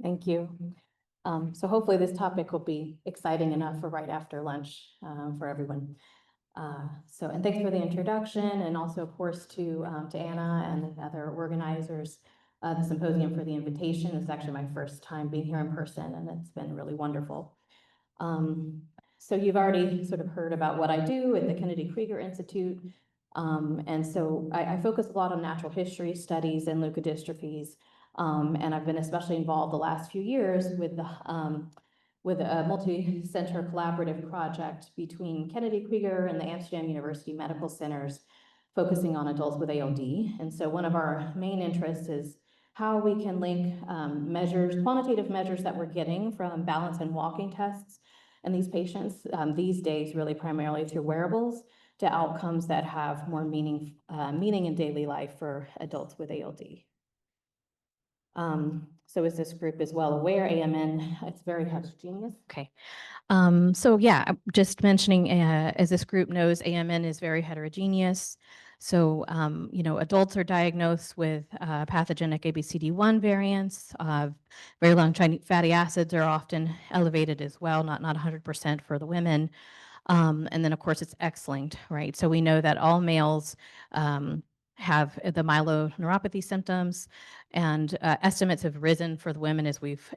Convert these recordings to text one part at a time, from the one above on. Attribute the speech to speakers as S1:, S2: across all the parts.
S1: Thank you. So hopefully this topic will be exciting enough for right after lunch for everyone. And thanks for the introduction, and also, of course, to Anna and the other organizers of the symposium for the invitation. It's actually my first time being here in person, and it's been really wonderful. So you've already sort of heard about what I do at the Kennedy Krieger Institute. And so I focus a lot on natural history studies and leukodystrophies. And I've been especially involved the last few years with a multi-center collaborative project between Kennedy Krieger and the Amsterdam University Medical Centers, focusing on adults with ALD. And so one of our main interests is how we can link quantitative measures that we're getting from balance and walking tests in these patients these days, really primarily through wearables, to outcomes that have more meaning in daily life for adults with ALD. So as this group is well aware, AMN, it's very heterogeneous. Okay. So yeah, just mentioning, as this group knows, AMN is very heterogeneous. So, adults are diagnosed with pathogenic ABCD1 variants. Very long-chain fatty acids are often elevated as well, not 100% for the women. And then, of course, it's X-linked, right? So we know that all males have the myeloneuropathy symptoms, and estimates have risen for the women as we've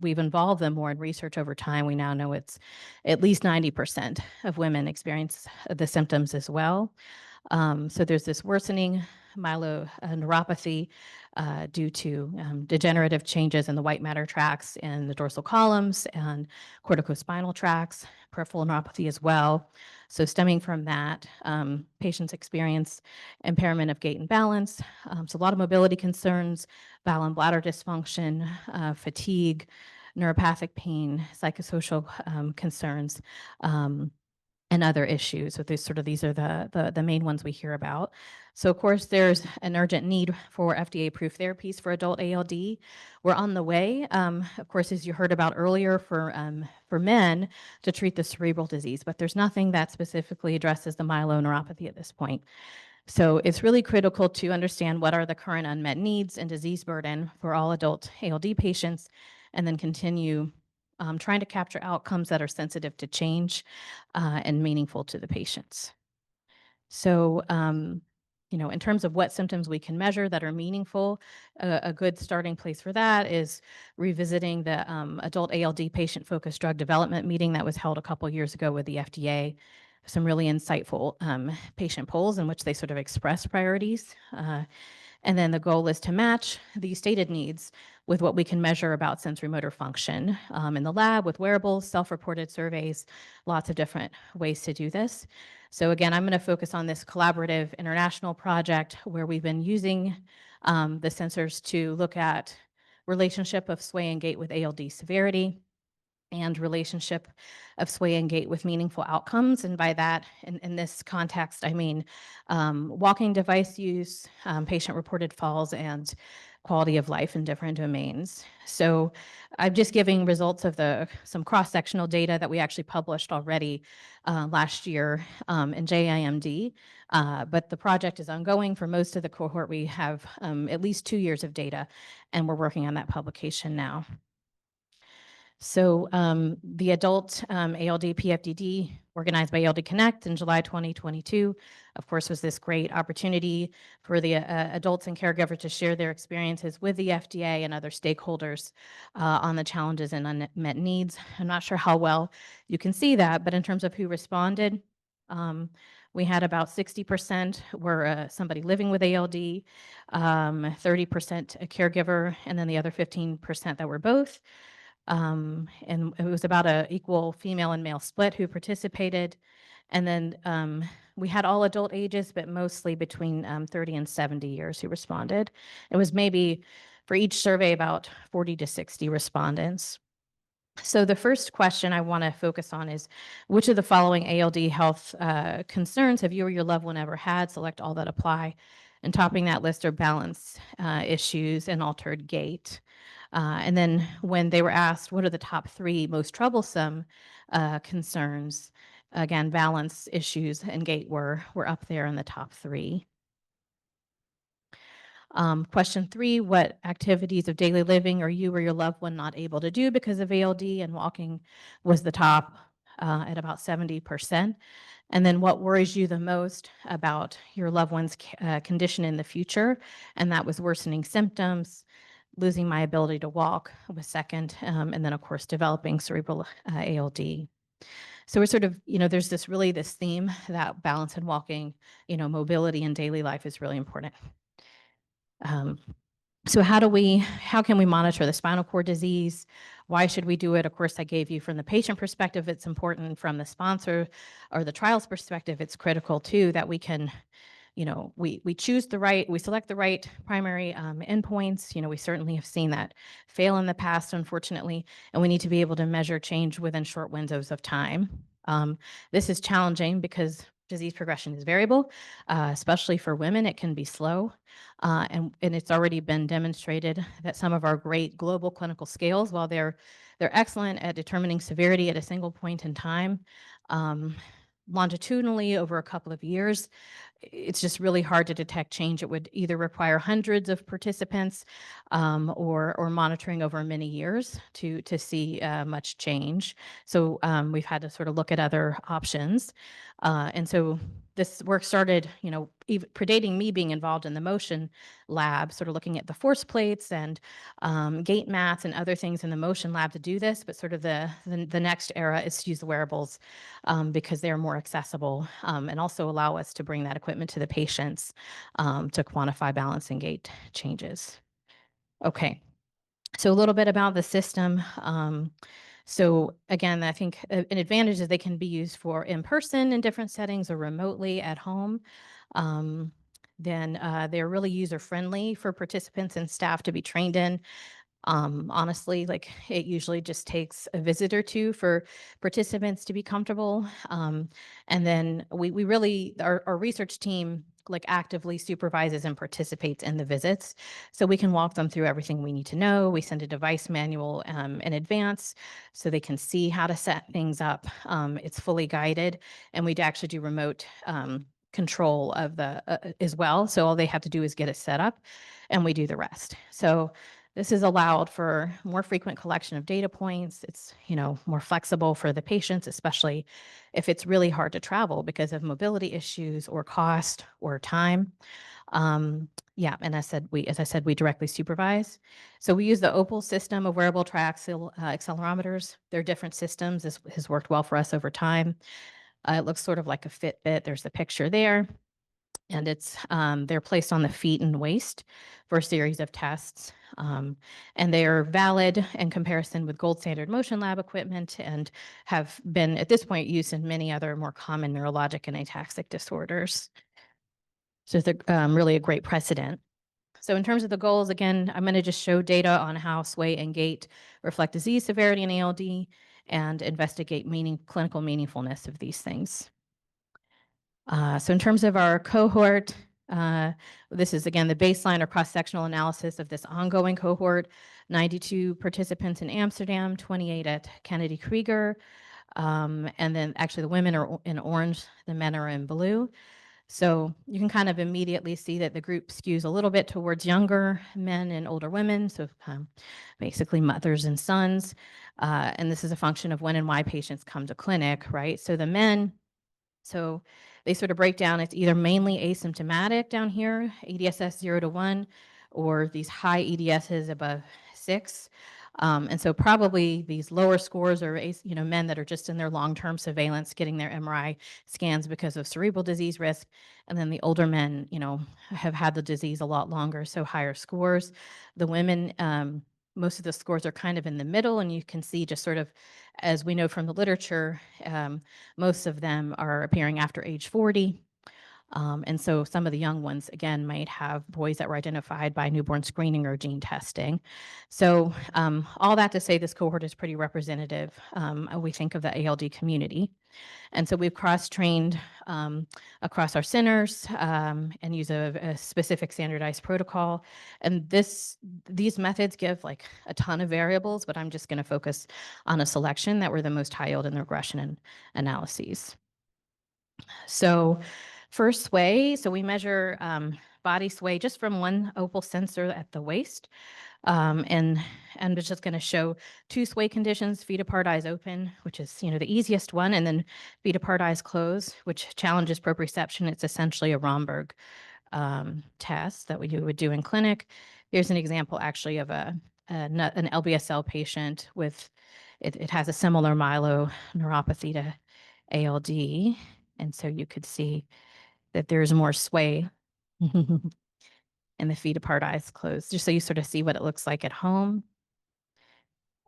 S1: involved them more in research over time. We now know it's at least 90% of women experience the symptoms as well. So there's this worsening myeloneuropathy due to degenerative changes in the white matter tracts in the dorsal columns and corticospinal tracts, peripheral neuropathy as well. So stemming from that, patients experience impairment of gait and balance, so a lot of mobility concerns, bowel and bladder dysfunction, fatigue, neuropathic pain, psychosocial concerns, and other issues. So these are the main ones we hear about. So of course, there's an urgent need for FDA-approved therapies for adult ALD. We're on the way, of course, as you heard about earlier, for men to treat the cerebral disease, but there's nothing that specifically addresses the myeloneuropathy at this point. So it's really critical to understand what are the current unmet needs and disease burden for all adult ALD patients, and then continue trying to capture outcomes that are sensitive to change and meaningful to the patients. So, in terms of what symptoms we can measure that are meaningful, a good starting place for that is revisiting the adult ALD patient-focused drug development meeting that was held a couple years ago with the FDA. Some really insightful patient polls in which they sort of express priorities. And then the goal is to match these stated needs with what we can measure about sensory motor function in the lab with wearables, self-reported surveys, lots of different ways to do this. So again, I'm going to focus on this collaborative international project where we've been using the sensors to look at relationship of sway and gait with ALD severity, and relationship of sway and gait with meaningful outcomes. And by that, in this context, I mean walking device use, patient-reported falls, and quality of life in different domains. So I'm just giving results of some cross-sectional data that we actually published already last year in JIMD, but the project is ongoing. For most of the cohort, we have at least 2 years of data, and we're working on that publication now. So the adult ALD PFDD, organized by ALD Connect in July 2022, of course, was this great opportunity for the adults and caregivers to share their experiences with the FDA and other stakeholders on the challenges and unmet needs. I'm not sure how well you can see that, but in terms of who responded, we had about 60% were somebody living with ALD, 30% a caregiver, and then the other 15% that were both. And it was about an equal female and male split who participated. And then we had all adult ages, but mostly between 30 and 70 years who responded. It was maybe for each survey about 40 to 60 respondents. So the first question I want to focus on is, which of the following ALD health concerns have you or your loved one ever had? Select all that apply. And topping that list are balance issues and altered gait. And then when they were asked, what are the top 3 most troublesome concerns? Again, balance issues and gait were up there in the top 3. Question 3, what activities of daily living are you or your loved one not able to do because of ALD? And walking was the top at about 70%. And then what worries you the most about your loved one's condition in the future? And that was worsening symptoms, losing my ability to walk was second, and then of course developing cerebral ALD. So we're sort of, there's this theme that balance in walking, mobility in daily life is really important. So how can we monitor the spinal cord disease? Why should we do it? Of course, I gave you from the patient perspective, it's important. From the sponsor or the trials perspective, it's critical too that we can, we select the right primary endpoints. We certainly have seen that fail in the past, unfortunately, and we need to be able to measure change within short windows of time. This is challenging because disease progression is variable, especially for women. It can be slow, and it's already been demonstrated that some of our great global clinical scales, while they're excellent at determining severity at a single point in time, longitudinally over a couple of years, it's just really hard to detect change. It would either require hundreds of participants or monitoring over many years to see much change. So we've had to sort of look at other options. And so this work started, even predating me being involved in the motion lab, sort of looking at the force plates and gait mats and other things in the motion lab to do this. But sort of the next era is to use the wearables because they're more accessible and also allow us to bring that equipment to the patients to quantify balance and gait changes. Okay, so a little bit about the system. So again, I think an advantage is they can be used for in person in different settings or remotely at home. Then they're really user friendly for participants and staff to be trained in. Honestly, like it usually just takes a visit or two for participants to be comfortable. And then we really, our research team like actively supervises and participates in the visits. So we can walk them through everything we need to know. We send a device manual in advance so they can see how to set things up. It's fully guided, and we'd actually do remote control of the as well. So all they have to do is get it set up and we do the rest. So this is allowed for more frequent collection of data points. It's, more flexible for the patients, especially if it's really hard to travel because of mobility issues or cost or time. Yeah, and as I said, we directly supervise. So we use the Opal system of wearable accelerometers. They're different systems. This has worked well for us over time. It looks sort of like a Fitbit. There's the picture there. And they're placed on the feet and waist for a series of tests. And they're valid in comparison with gold standard motion lab equipment and have been at this point used in many other more common neurologic and ataxic disorders. So it's really a great precedent. So in terms of the goals, again, I'm going to just show data on how sway and gait reflect disease severity in ALD and investigate clinical meaningfulness of these things. So in terms of our cohort, this is again the baseline or cross-sectional analysis of this ongoing cohort, 92 participants in Amsterdam, 28 at Kennedy Krieger, and then actually the women are in orange, the men are in blue. So you can kind of immediately see that the group skews a little bit towards younger men and older women, so basically mothers and sons. And this is a function of when and why patients come to clinic, right? So the men, so they sort of break down, it's either mainly asymptomatic down here, EDSS 0 to 1, or these high EDSs above 6. And so probably these lower scores are, men that are just in their long-term surveillance, getting their MRI scans because of cerebral disease risk. And then the older men, have had the disease a lot longer, so higher scores. The women, most of the scores are kind of in the middle, and you can see just sort of, as we know from the literature, most of them are appearing after age 40. And so some of the young ones, again, might have boys that were identified by newborn screening or gene testing. So all that to say, this cohort is pretty representative, we think, of the ALD community. And so we've cross-trained across our centers and use a specific standardized protocol. And these methods give like a ton of variables, but I'm just going to focus on a selection that were the most high yield in the regression and analyses. So first way, so we measure body sway just from one opal sensor at the waist. And it's just going to show two sway conditions: feet apart, eyes open, which is, the easiest one, and then feet apart, eyes closed, which challenges proprioception. It's essentially a Romberg test that we would do in clinic. Here's an example actually of an LBSL patient with, it has a similar myeloneuropathy to ALD. And so you could see that there's more sway and the feet apart, eyes closed, just so you sort of see what it looks like at home.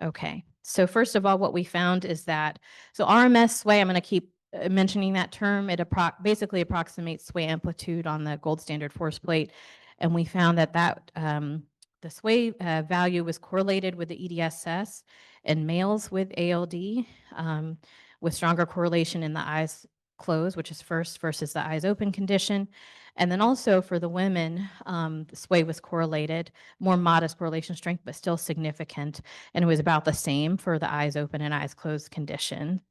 S1: Okay, so first of all, what we found is that, so RMS sway, I'm going to keep mentioning that term. It basically approximates sway amplitude on the gold standard force plate. And we found that the sway value was correlated with the EDSS in males with ALD, with stronger correlation in the eyes closed, which is first, versus the eyes open condition. And then also for the women, the sway was correlated, more modest correlation strength, but still significant. And it was about the same for the eyes open and eyes closed condition.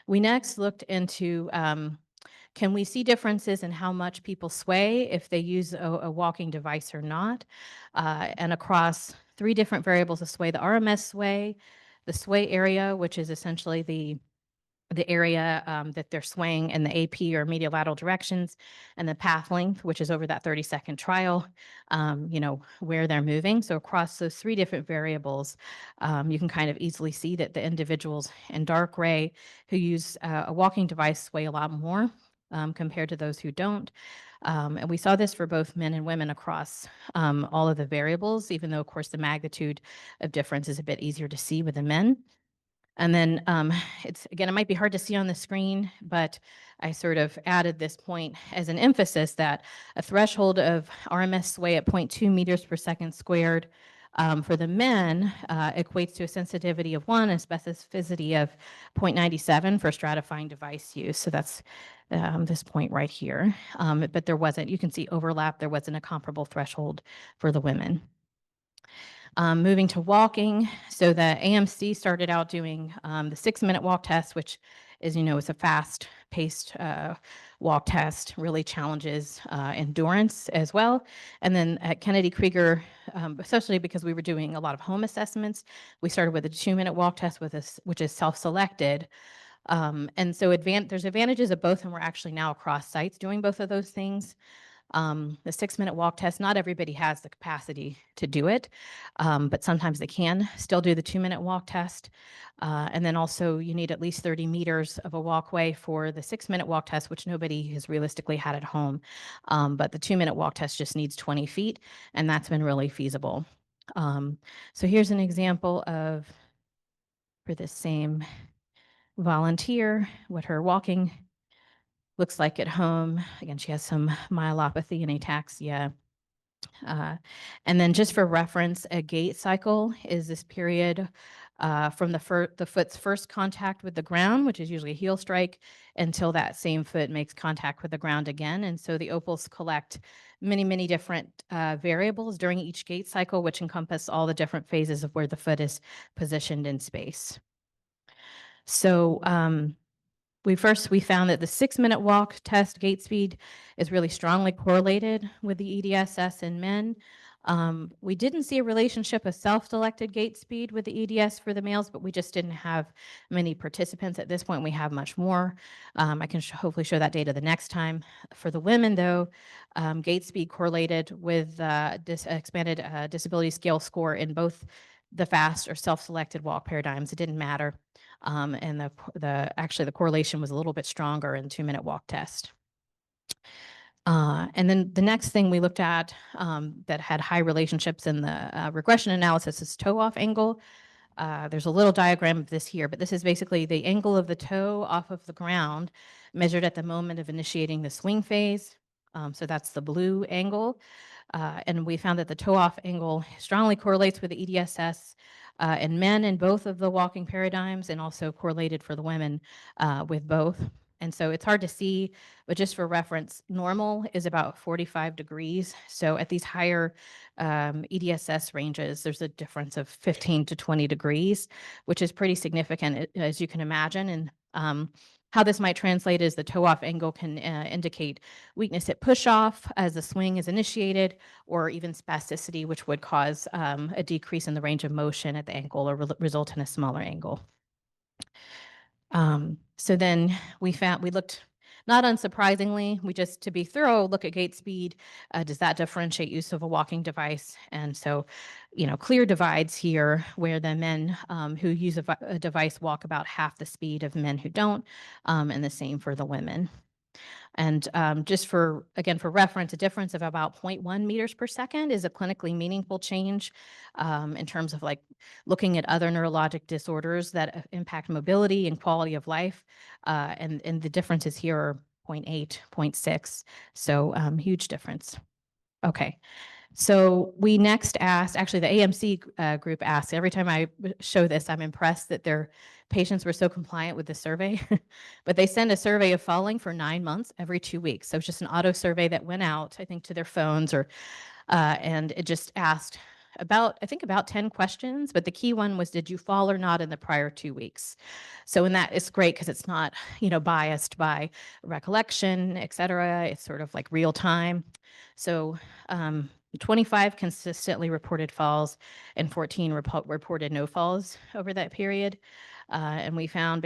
S1: We next looked into, can we see differences in how much people sway if they use a walking device or not? And across 3 different variables of sway: the RMS sway, the sway area, which is essentially the area that they're swaying in the AP or medial lateral directions, and the path length, which is over that 30-second trial, where they're moving. So across those 3 different variables, you can kind of easily see that the individuals in dark gray who use a walking device sway a lot more compared to those who don't. And we saw this for both men and women across all of the variables, even though, of course, the magnitude of difference is a bit easier to see with the men. And then it might be hard to see on the screen, but I sort of added this point as an emphasis that a threshold of RMS sway at 0.2 meters per second squared for the men equates to a sensitivity of 1 and specificity of 0.97 for stratifying device use. So that's this point right here. But there wasn't, you can see overlap, there wasn't a comparable threshold for the women. Moving to walking, so the AMC started out doing the 6-minute walk test, which is, is a fast-paced walk test, really challenges endurance as well. And then at Kennedy Krieger, especially because we were doing a lot of home assessments, we started with a 2-minute walk test which is self-selected. And so there's advantages of both, and we're actually now across sites doing both of those things. The 6-minute walk test, not everybody has the capacity to do it, but sometimes they can still do the 2-minute walk test. And then also you need at least 30 meters of a walkway for the 6-minute walk test, which nobody has realistically had at home. But the 2-minute walk test just needs 20 feet, and that's been really feasible. So here's an example of, for this same volunteer, what her walking looks like at home. Again, she has some myelopathy and ataxia. And then just for reference, a gait cycle is this period from the foot's first contact with the ground, which is usually a heel strike, until that same foot makes contact with the ground again. And so the opals collect many, many different variables during each gait cycle, which encompass all the different phases of where the foot is positioned in space. So we found that the 6-minute walk test gait speed is really strongly correlated with the EDSS in men. We didn't see a relationship of self-selected gait speed with the EDS for the males, but we just didn't have many participants at this point. We have much more. I can hopefully show that data the next time. For the women, though, gait speed correlated with expanded disability scale score in both the fast or self-selected walk paradigms. It didn't matter. And actually the correlation was a little bit stronger in 2-minute walk test. And then the next thing we looked at that had high relationships in the regression analysis is toe off angle. There's a little diagram of this here, but this is basically the angle of the toe off of the ground measured at the moment of initiating the swing phase. So that's the blue angle. And we found that the toe off angle strongly correlates with the EDSS in men in both of the walking paradigms, and also correlated for the women with both. And so it's hard to see, but just for reference, normal is about 45 degrees. So at these higher EDSS ranges, there's a difference of 15 to 20 degrees, which is pretty significant, as you can imagine. And How this might translate is the toe-off angle can indicate weakness at push-off as the swing is initiated, or even spasticity, which would cause a decrease in the range of motion at the ankle or result in a smaller angle. So then we looked, not unsurprisingly, we just, to be thorough, look at gait speed. Does that differentiate use of a walking device? And so, clear divides here where the men who use a device walk about half the speed of men who don't, and the same for the women. And just for reference, a difference of about 0.1 meters per second is a clinically meaningful change in terms of like looking at other neurologic disorders that impact mobility and quality of life. And the differences here are 0.8, 0.6. So huge difference. Okay. So we next asked, actually the AMC group asked, every time I show this, I'm impressed that their patients were so compliant with the survey, but they send a survey of falling for 9 months every 2 weeks. So it's just an auto survey that went out, I think, to their phones and it just asked about 10 questions, but the key one was, did you fall or not in the prior 2 weeks? So in that, it's great because it's not, biased by recollection, et cetera. It's sort of like real time. So 25 consistently reported falls and 14 reported no falls over that period. And we found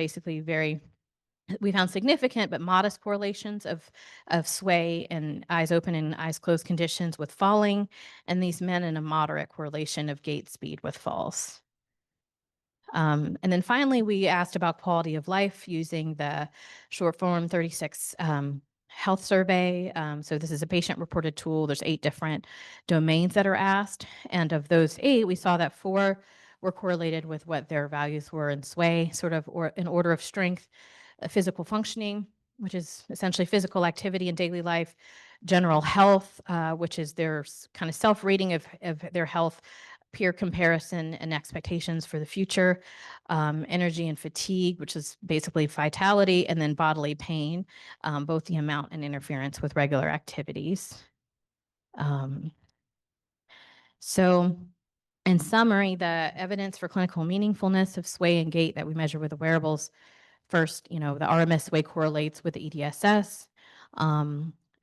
S1: significant but modest correlations of sway and eyes open and eyes closed conditions with falling, and these men in a moderate correlation of gait speed with falls. And then finally, we asked about quality of life using the short form 36 health survey. So this is a patient-reported tool. There's 8 different domains that are asked, and of those 8, we saw that 4 were correlated with what their values were in sway, sort of, or in order of strength, physical functioning, which is essentially physical activity in daily life, general health, which is their kind of self-rating of their health, peer comparison and expectations for the future, energy and fatigue, which is basically vitality, and then bodily pain, both the amount and interference with regular activities. So in summary, the evidence for clinical meaningfulness of sway and gait that we measure with the wearables, first, the RMS sway correlates with the EDSS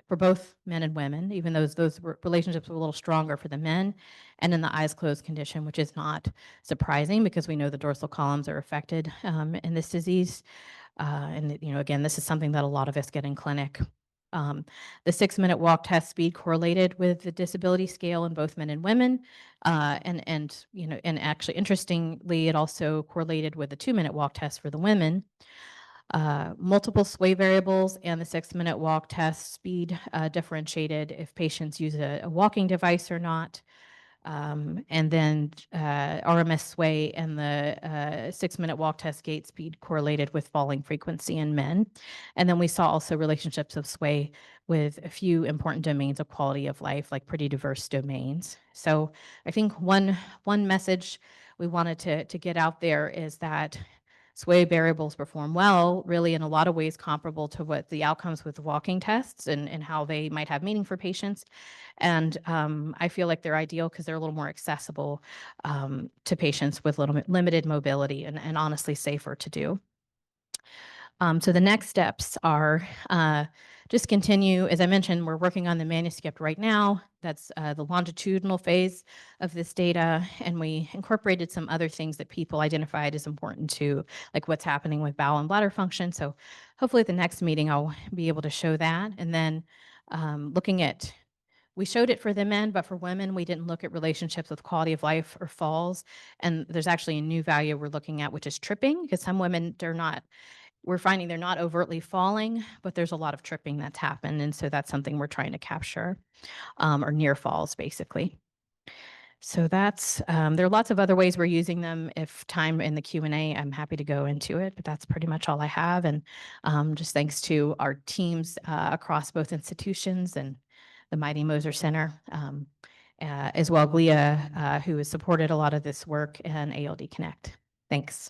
S1: for both men and women, even though those relationships were a little stronger for the men, and in the eyes closed condition, which is not surprising because we know the dorsal columns are affected in this disease. And again, this is something that a lot of us get in clinic. The 6-minute walk test speed correlated with the disability scale in both men and women. And actually, interestingly, it also correlated with the 2-minute walk test for the women. Multiple sway variables and the 6-minute walk test speed differentiated if patients use a walking device or not. And then RMS sway and the 6-minute walk test gait speed correlated with falling frequency in men. And then we saw also relationships of sway with a few important domains of quality of life, like pretty diverse domains. So I think one message we wanted to get out there is that sway variables perform well, really in a lot of ways comparable to what the outcomes with walking tests and how they might have meaning for patients. And I feel like they're ideal because they're a little more accessible to patients with limited mobility and honestly safer to do. So the next steps are just continue. As I mentioned, we're working on the manuscript right now. That's the longitudinal phase of this data. And we incorporated some other things that people identified as important too, like what's happening with bowel and bladder function. So hopefully at the next meeting, I'll be able to show that. And then we showed it for the men, but for women, we didn't look at relationships with quality of life or falls. And there's actually a new value we're looking at, which is tripping, because some women, we're finding they're not overtly falling, but there's a lot of tripping that's happened. And so that's something we're trying to capture, or near falls, basically. So that's, there are lots of other ways we're using them. If time in the Q&A, I'm happy to go into it, but that's pretty much all I have. And just thanks to our teams across both institutions and the Mighty Moser Center, as well GLIA, who has supported a lot of this work, and ALD Connect. Thanks.